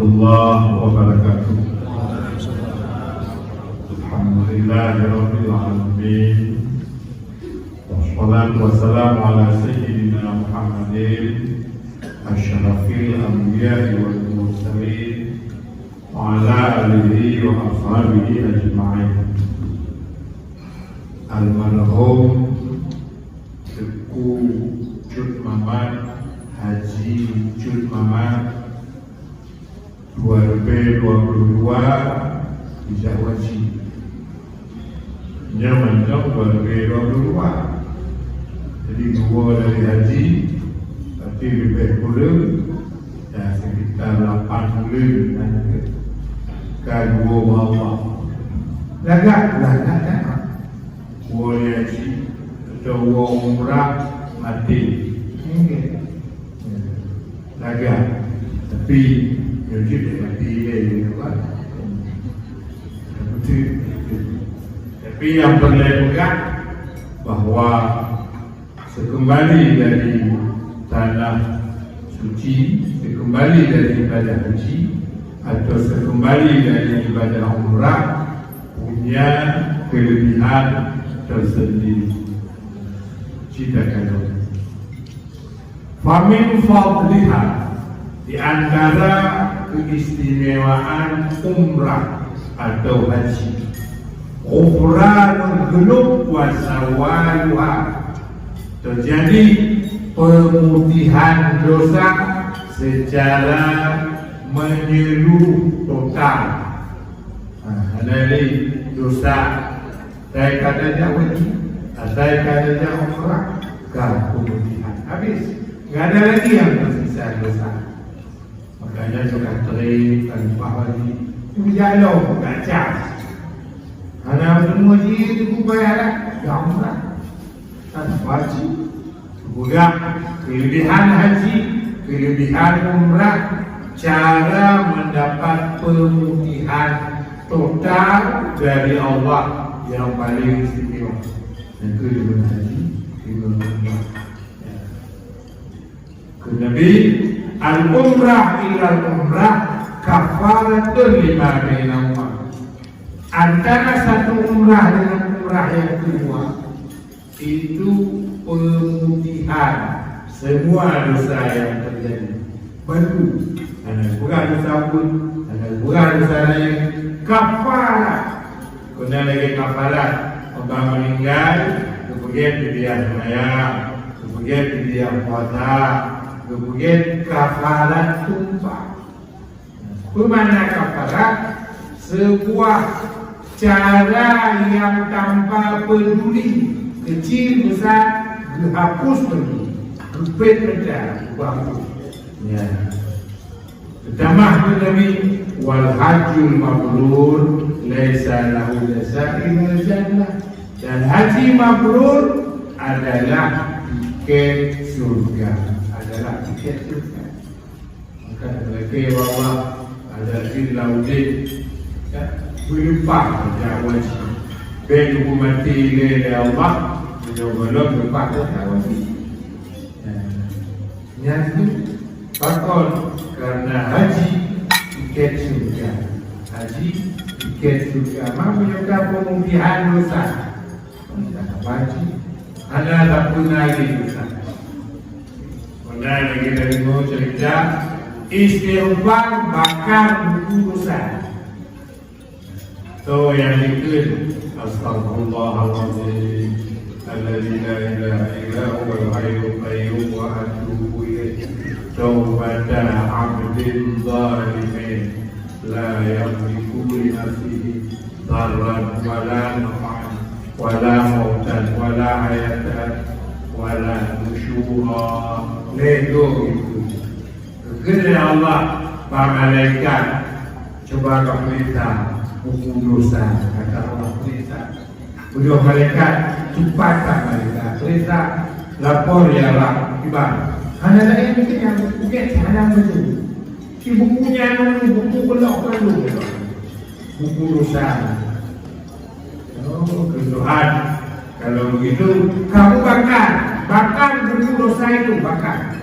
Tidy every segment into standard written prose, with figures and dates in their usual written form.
warahmatullahi wabarakatuh. Alhamdulillahirabbil alamin. Wassalatu wassalamu ala sayyidina Muhammadin asyrafil anbiya'i wal mursalin wa ala alihi wa ashabihi ajma'in. Almarhum Teku Cut Mamat Haji Cut Mamat 2022 di Jawaji Nyamanjang 2022. Jadi dua dari haji tapi lebih pula dan sekitar 8 bulan kan dua bawah lagak boleh haji atau umrah mati lagak tapi wajib mati tapi yang perlu pegang bahawa sekembali dari tanah suci, sekembali dari ibadah haji atau sekembali dari ibadah umrah punya kelebihan tersendiri. Cita kalau famin fadliha, di antara keistimewaan umrah atau haji, ghufranul dzunub wa zawaluha, terjadi pemutihan dosa secara menyeluruh total. Dari dosa saya katanya wajib, saya katanya umrah, kan pemutihan habis, nggak ada lagi yang tersisa dosa. Makanya suka terik tanpa lagi menjalau kacau. Karena semua itu bayaran umrah dan wajib. Kemudian kelebihan haji, kelebihan umrah, cara mendapat pemutihan total dari Allah yang paling istimewa. Yang kedua haji, kedua umrah. Nabi al-umrah ila al-umrah kafaratun lima bainahuma. Antara satu umrah dengan umrah yang kedua itu pemutihan semua dosa yang terjadi. Bantu anak bukan dosa pun, anak bukan dosa lain, kafarat. Kena lagi kafarat. Orang meninggal, kemudian dia semayang, kemudian dia puasa, kemudian kafarat tumpah. Bagaimana kafarat? Sebuah cara yang tanpa peduli kecil besar dihapus pergi, rupet pecah, bangku. Ya. Pertama Nabi wal hajjul mabrur laisa lahu jazaa'un jannah, dan haji mabrur adalah tiket surga, adalah tiket surga. Maka mereka bawa ada di laudin berlimpah pada wajib. Baik mati oleh Allah, belum berlimpah pada wajib. Yang itu faktor karena haji tiket surga, haji tiket surga. Mampu juga pemutihan dosa. Wajib. Ada tak pun lagi dosa. Kemudian lagi dari mau cerita istighfar bakar buku dosa. So yang itu Astaghfirullahaladzim alladzi la ilaha illa huwal hayyul qayyum wa atubu ilaih. Taubata 'abdin zalimin la yamliku li nafsihi dharran wa la naf'an wa la mautan wa la hayatan wa la nusyura. Lego itu kerana Allah para malaikat coba kau perintah buku dosa, kata Allah perintah. Beliau malaikat cepatlah malaikat perintah lapor ya Allah ibarat. Hanya lain mungkin yang mungkin hanya betul. Si bukunya buku belok perlu, buku dosa. Oh Tuhan, kalau begitu kamu bakar buku dosa itu bakar.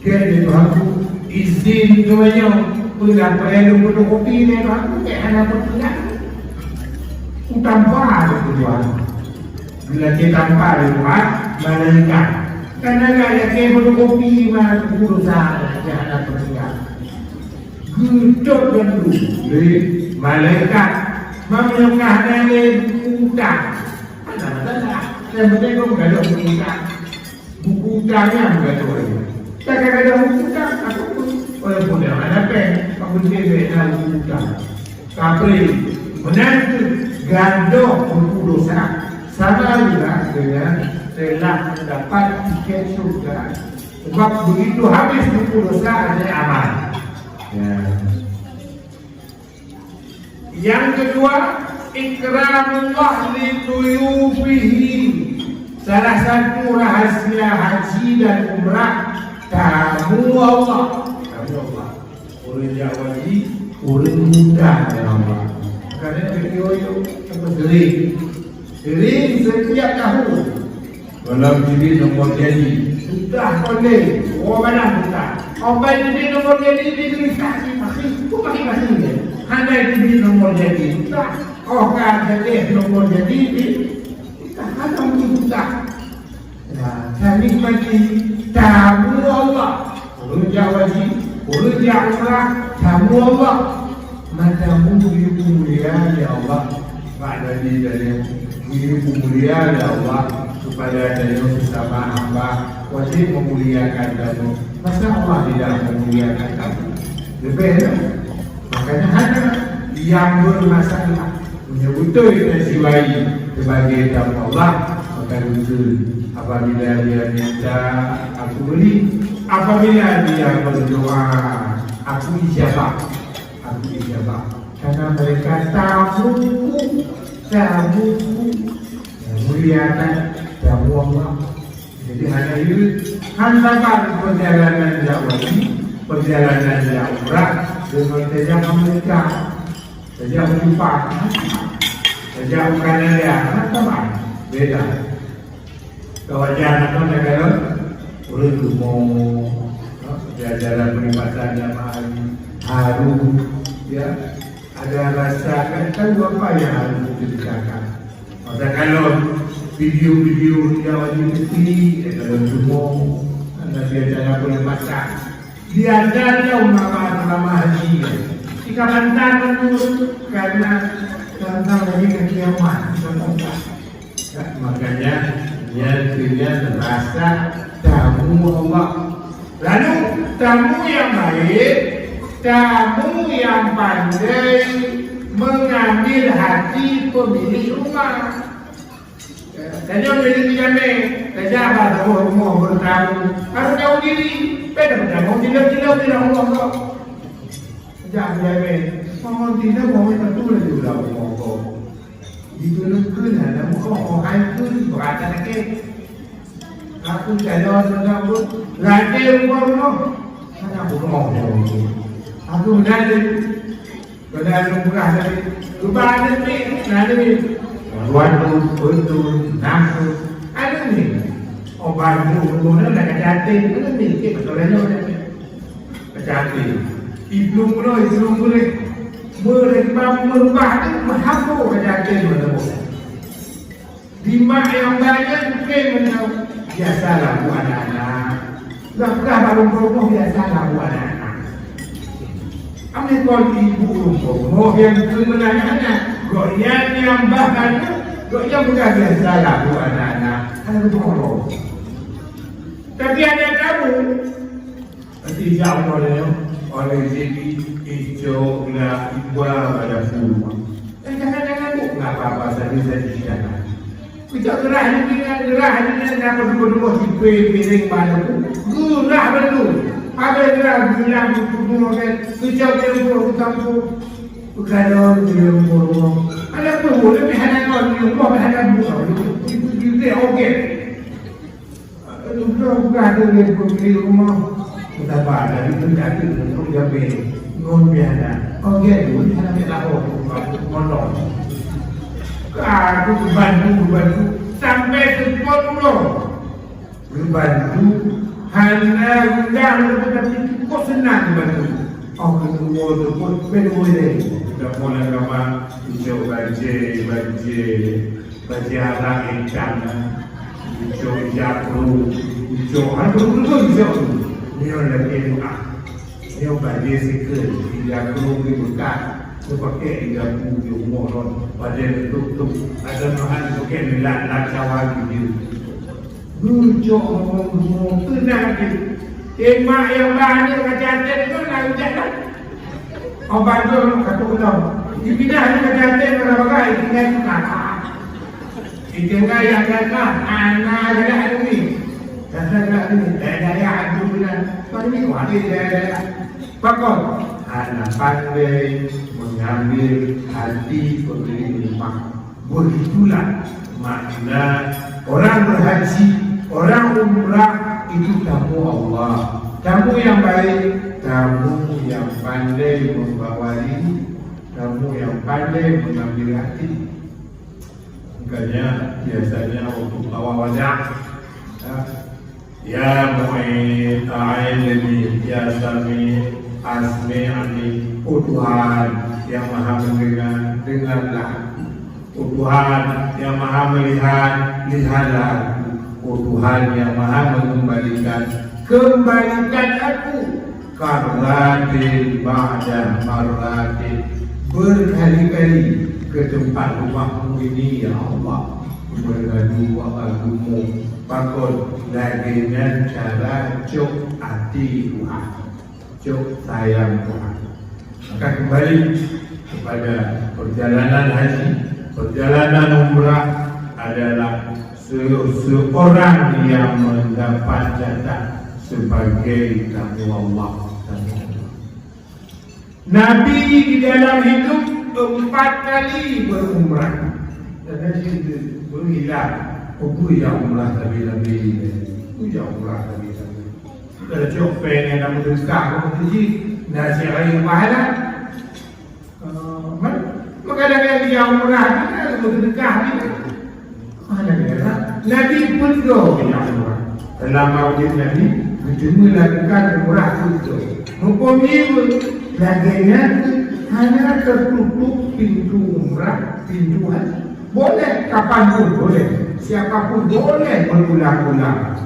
Kira Tuhanku izin tu banyak pulang perlu fotokopi ni aku kayak anak bertindak tanpa ada tujuan bila kita tanpa ada tujuan malaikat karena gaya kayak fotokopi mah urusan anak bertindak gedor dan dulu malaikat menyokah dari utang ada yang penting kau enggak ada buku utangnya enggak ada tak ada buku utang aku walaupun yang ada pen kamu tidak ada buku utang tapi menantu gandok buku dosa sama juga dengan telah mendapat tiket surga sebab begitu habis buku dosa ada aman ya. Yang kedua, ikramullah li tuyufihi. Salah satu rahasia haji dan umrah tamu Allah. Tamu Allah. Orang Jawa ini orang muda ya Allah. Karena video itu sering setiap tahun. Kalau jadi nomor jadi sudah boleh. Oh mana kita? Oh jadi nomor jadi dituliskan masih, masih ni. Handai itu nomor jadi tak, oh kan jadi nomor jadi tak ada mungkin tak. Nah, kami bagi tamu Allah, urut Jawaji, urut Jawa, tamu Allah, matamu itu mulia ya Allah, pada diri itu mulia ya Allah, supaya dari bersama hamba wajib memuliakan kamu. Masa Allah tidak memuliakan kamu? Lebih. Makanya hanya yang bermasalah menyebutkan dan jiwai sebagai tamu Allah maka betul apabila dia minta aku beri, apabila dia berdoa aku ijabah karena mereka tamuku muliakan tamu Allah. Jadi hanya itu hantakan perjalanan dakwah perjalanan umrah dengan sejak mereka sejak berjumpa sejak bukan dia teman beda kewajaran itu negara perlu mau jajaran peribatan jamaah harum ya ada rasa kan tahu apa yang harus dikerjakan. Maka kalau video-video yang wajib mesti dalam rumah anda biasa peribatan diajarnya ulama haji jika mantan menurut karena lagi kekiaman makanya dia terasa tamu Allah. Lalu tamu yang baik, tamu yang pandai mengambil hati pemilik rumah. Saja milik kami, saja ada rumah bertamu harus jauh diri. Beda mau tidak Allah. Jangan jaga. Mau tidak mau itu juga mau. Itu negeri ada mau itu berada lagi. Aku jalan mengambil lagi rumah. Mana rumah aku mengalir. Berada murah dari rumah ada ni. Waktu untuk nafsu ada ni. Obat mula nak kejati, mana ni? Betulnya ni. Kejati. Ibu mula. Merubah tu mahapur kejati mana? Lima yang banyak mungkin mana? Biasalah buat anak. Dah baru berumur biasalah buat anak. Ambil kau ibu rumah yang sebenarnya goyang yang bahkan goyang bukan biasalah buat anak. Ada berumur. Tapi ada kamu tidak oleh jadi hijau lah ibuah pada rumah. Jangan nggak apa-apa saya tidak. Kita gerah ini dapat berdua piring padaku. Gerah betul. Ada gerah bilang berdua kan. Kita berdua kamu. Kalau dia berdua. Ada berdua lebih hanya kau rumah hanya berdua. Itu juga okey. Bukan ada yang beli rumah kita pada itu jadi untuk jamin biasa. Okey, itu hanya kita mondok. Aku bantu sampai ke Pondok. Bantu hanya undang tetapi kok senang betul. Oh, kedua tu pun boleh. Dah mula kama hijau baje anak ikan, hijau jakru, hijau hijau. Ni orang lagi doa. Ni orang baje sikit, jakru ni bekas. Tu pakai jakru di umur orang. Baje tutup. Ada bahan pakai milat cawan gitu. Hijau orang tenang ni. Emak yang banyak kejadian itu nak ucapkan. Obat tu kata betul. Dipindah ni kejadian kalau bagai tinggal kata. Tinggal yang kata anak ada ni. Kata ni daya ada bulan. Pada ni kuat dia. Pakon anak pandai mengambil hati penerima. Begitulah makna orang berhaji, orang umrah itu tamu Allah, tamu yang baik, tamu yang pandai membawa diri, tamu yang pandai mengambil hati. Makanya biasanya waktu awal wajah, ya mu'in ta'ailani, ya sami asmi ani, Tuhan yang maha mendengar, dengarlah. Tuhan yang maha melihat, lihatlah. Tuhan yang maha mengembalikan, kembalikan aku. Karratin ba'da marratin, berkali-kali ke tempat rumahmu ini ya Allah, mengadu wa'adumu. Pakon lagi dengan cara cok hati Tuhan, cok sayang Tuhan. Maka kembali kepada perjalanan haji, perjalanan umrah adalah seorang yang mendapat jatah sebagai tamu Allah. Nabi di dalam hidup 4 kali berumrah. Dan Nabi berhilang. Aku yang umrah lebih-lebih. Aku yang umrah lebih-lebih. Kalau cok pengen nak berdekat, aku pergi nasi raya pahala. Maka dia umrah ni kan berdekat ni. Nabi pun doa dalam maulid Nabi cuma lakukan umrah itu. Hukum ini laginya hanya tertutup pintu umrah, pintu haji. Boleh kapanpun boleh, siapapun boleh berulang-ulang.